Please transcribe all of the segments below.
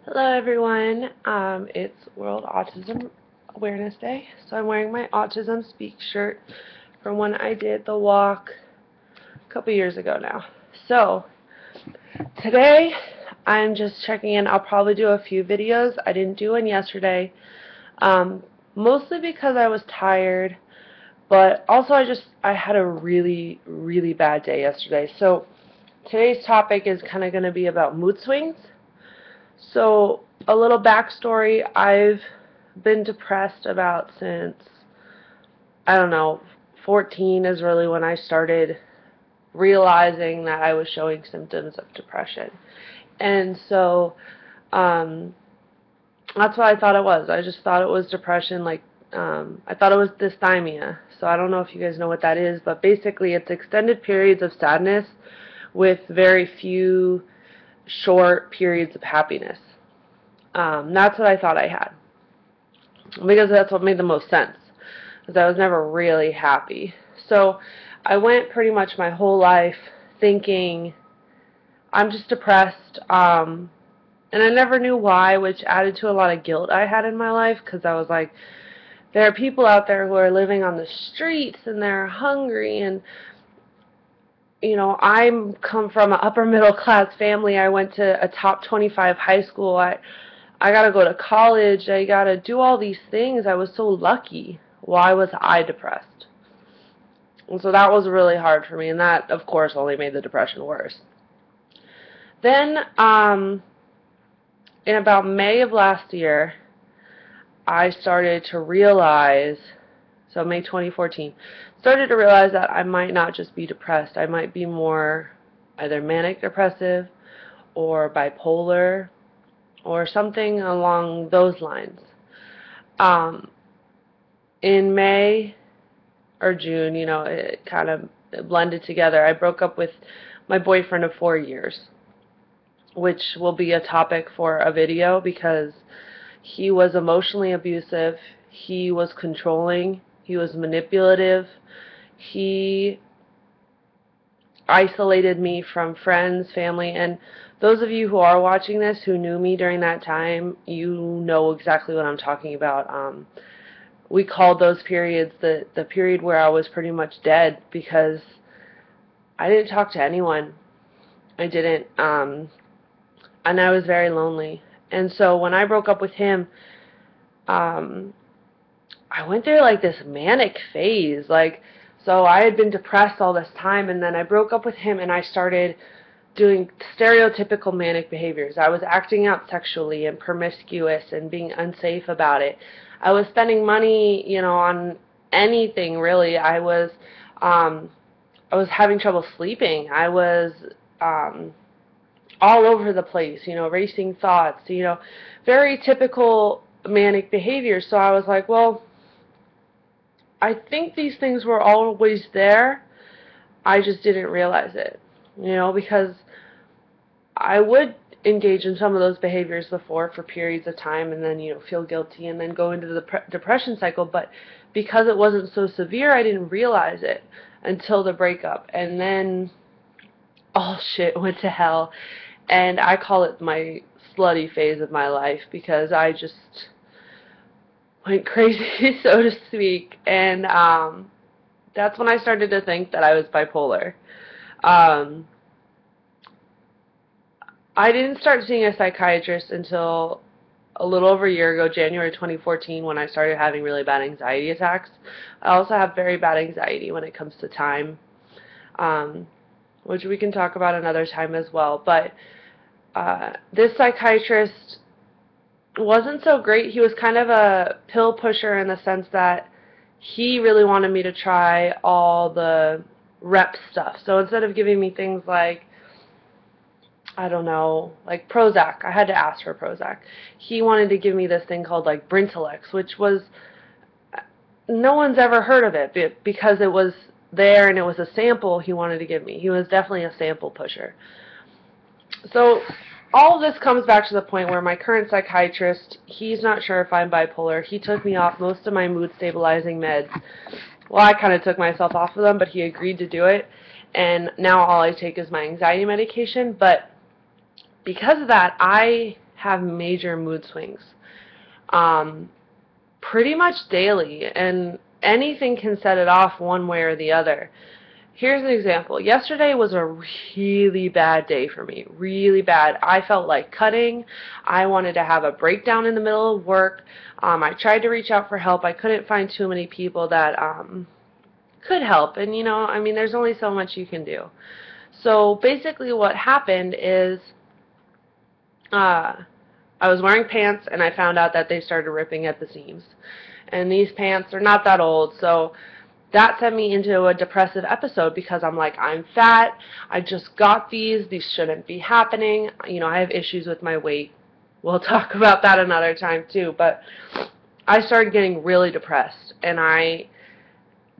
Hello everyone, it's World Autism Awareness Day, so I'm wearing my Autism Speak shirt from when I did the walk a couple years ago now. So, today I'm just checking in. I'll probably do a few videos. I didn't do one yesterday, mostly because I was tired, but also I had a really bad day yesterday. So, today's topic is kind of going to be about mood swings. So, a little backstory, I've been depressed about since, I don't know, 14 is really when I started realizing that I was showing symptoms of depression. And so, um, that's what I thought it was. I just thought it was depression, I thought it was dysthymia. So I don't know if you guys know what that is, but basically it's extended periods of sadness with very few short periods of happiness. That's what I thought I had, because that's what made the most sense, because I was never really happy. So I went pretty much my whole life thinking I'm just depressed, and I never knew why, which added to a lot of guilt I had in my life, because I was like, there are people out there who are living on the streets and they're hungry, and I'm come from an upper middle class family. I went to a top 25 high school. I got to go to college. I got to do all these things. I was so lucky. Why was I depressed? And so that was really hard for me, and that, of course, only made the depression worse. Then, in about May of last year, I started to realize, so May 2014, started to realize that I might not just be depressed. I might be more either manic depressive or bipolar or something along those lines. In May or June, it kind of blended together. I broke up with my boyfriend of 4 years, which will be a topic for a video, because he was emotionally abusive, he was controlling, he was manipulative, he isolated me from friends, family, and those of you who are watching this who knew me during that time, you know exactly what I'm talking about. We called those periods the period where I was pretty much dead, because I didn't talk to anyone. I didn't, and I was very lonely. And so when I broke up with him, I went through like this manic phase. So I had been depressed all this time, and then I broke up with him, and I started doing stereotypical manic behaviors. I was acting out sexually and promiscuous and being unsafe about it. I was spending money, on anything really. I was having trouble sleeping. I was all over the place, racing thoughts, very typical manic behaviors. So I was like, well, I think these things were always there. I just didn't realize it, because I would engage in some of those behaviors before for periods of time, and then, feel guilty and then go into the depression cycle. But because it wasn't so severe, I didn't realize it until the breakup. And then all shit went to hell. And I call it my slutty phase of my life, because I just went crazy, so to speak. And that's when I started to think that I was bipolar. I didn't start seeing a psychiatrist until a little over a year ago, January 2014, when I started having really bad anxiety attacks. I also have very bad anxiety when it comes to time, which we can talk about another time as well. But this psychiatrist wasn't so great. He was kind of a pill pusher, in the sense that he really wanted me to try all the rep stuff. So instead of giving me things like, I don't know, like Prozac, I had to ask for Prozac. He wanted to give me this thing called like Brintalex, which was, no one's ever heard of it, because it was there and it was a sample he wanted to give me. He was definitely a sample pusher. So all of this comes back to the point where my current psychiatrist, he's not sure if I'm bipolar. He took me off most of my mood stabilizing meds. Well, I kind of took myself off of them, but he agreed to do it. And now all I take is my anxiety medication. But because of that, I have major mood swings. Pretty much daily, and anything can set it off one way or the other. Here's an example. Yesterday was a really bad day for me. Really bad. I felt like cutting. I wanted to have a breakdown in the middle of work. I tried to reach out for help. I couldn't find too many people that could help. And, you know, I mean, there's only so much you can do. So basically what happened is I was wearing pants, and I found out that they started ripping at the seams. And these pants are not that old, so that sent me into a depressive episode because I'm like, I'm fat, I just got these shouldn't be happening. You know, I have issues with my weight. We'll talk about that another time too, but I started getting really depressed, and I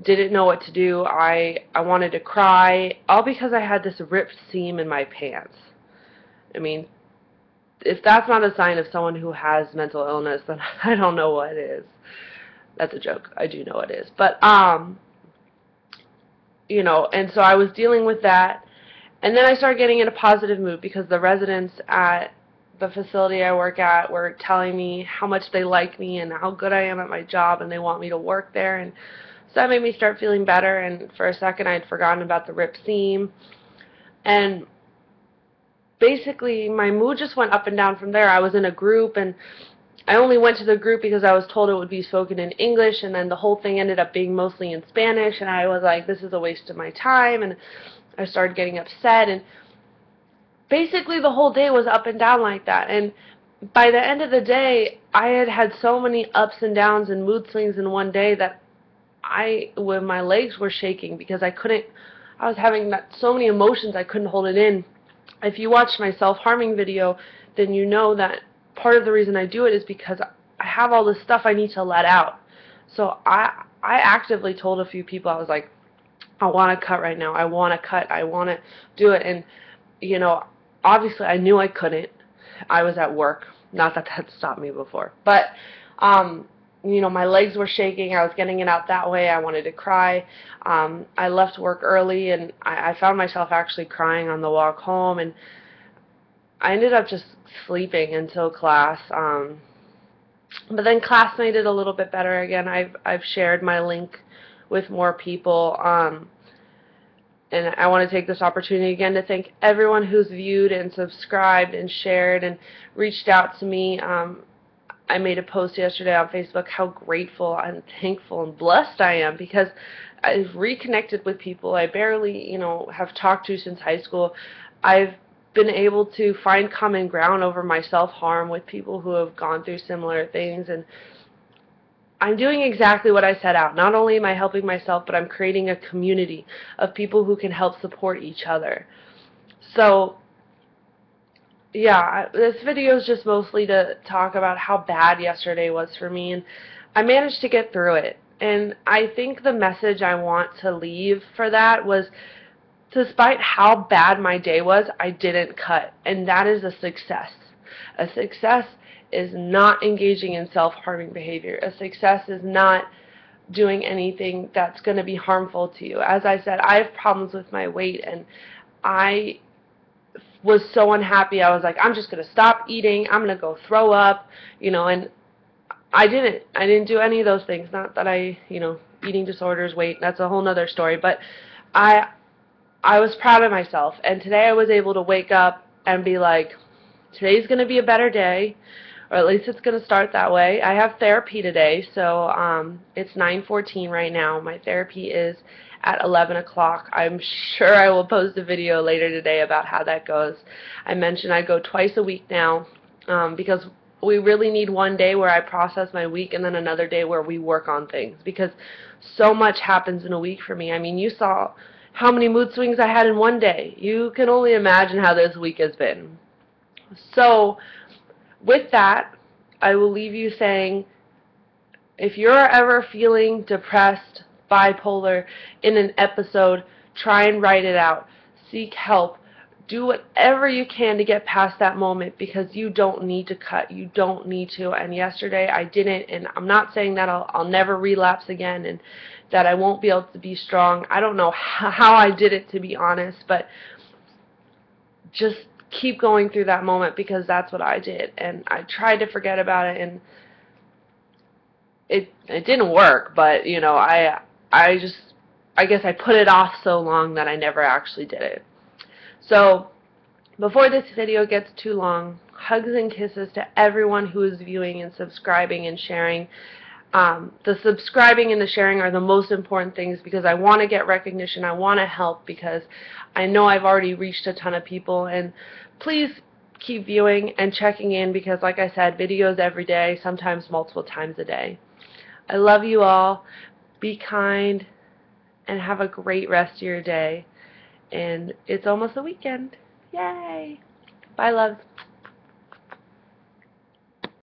didn't know what to do. I wanted to cry, all because I had this ripped seam in my pants. I mean, if that's not a sign of someone who has mental illness, then I don't know what is. That's a joke. I do know it is. But, you know, and so I was dealing with that. And then I started getting in a positive mood because the residents at the facility I work at were telling me how much they like me and how good I am at my job, and they want me to work there. And so that made me start feeling better. And for a second, I had forgotten about the ripped seam. And basically, my mood just went up and down from there. I was in a group, and I only went to the group because I was told it would be spoken in English, and then the whole thing ended up being mostly in Spanish, and I was like, this is a waste of my time, and I started getting upset, and basically the whole day was up and down like that. And by the end of the day, I had had so many ups and downs and mood swings in one day that when my legs were shaking because I was having so many emotions, I couldn't hold it in. If you watch my self-harming video, then you know that part of the reason I do it is because I have all this stuff I need to let out. So I actively told a few people, I was like, I want to cut right now. I want to cut. I want to do it. And, you know, obviously I knew I couldn't. I was at work. Not that that stopped me before. But, you know, my legs were shaking. I was getting it out that way. I wanted to cry. I left work early, and I found myself actually crying on the walk home. And I ended up just sleeping until class. But then class made it a little bit better again. I've shared my link with more people. And I want to take this opportunity again to thank everyone who's viewed and subscribed and shared and reached out to me. I made a post yesterday on Facebook how grateful and thankful and blessed I am because I've reconnected with people I barely, you know, have talked to since high school. I've been able to find common ground over my self-harm with people who have gone through similar things, and I'm doing exactly what I set out. Not only am I helping myself, but I'm creating a community of people who can help support each other. So, yeah, this video is just mostly to talk about how bad yesterday was for me, and I managed to get through it. And I think the message I want to leave for that was, despite how bad my day was, I didn't cut, and that is a success. A success is not engaging in self-harming behavior. A success is not doing anything that's going to be harmful to you. As I said, I have problems with my weight, and I was so unhappy. I was like, I'm just going to stop eating. I'm going to go throw up, you know, and I didn't do any of those things. Not that I, you know, eating disorders, weight, that's a whole nother story, but I was proud of myself, and today I was able to wake up and be like, today's going to be a better day, or at least it's going to start that way. I have therapy today, so it's 9:14 right now. My therapy is at 11 o'clock. I'm sure I will post a video later today about how that goes. I mentioned I go twice a week now because we really need one day where I process my week and then another day where we work on things, because so much happens in a week for me. I mean, you saw how many mood swings I had in one day. You can only imagine how this week has been. So with that, I will leave you saying, if you're ever feeling depressed, bipolar, in an episode, try and write it out. Seek help. Do whatever you can to get past that moment, because you don't need to cut. You don't need to. And yesterday I didn't, and I'm not saying that I'll never relapse again and that I won't be able to be strong. I don't know how I did it, to be honest, but just keep going through that moment, because that's what I did, and I tried to forget about it, and it didn't work, but you know, I guess I put it off so long that I never actually did it. So before this video gets too long, hugs and kisses to everyone who is viewing and subscribing and sharing. The subscribing and the sharing are the most important things, because I want to get recognition. I want to help, because I know I've already reached a ton of people. And please keep viewing and checking in, because like I said, videos every day, sometimes multiple times a day. I love you all. Be kind and have a great rest of your day. And it's almost the weekend. Yay! Bye, loves.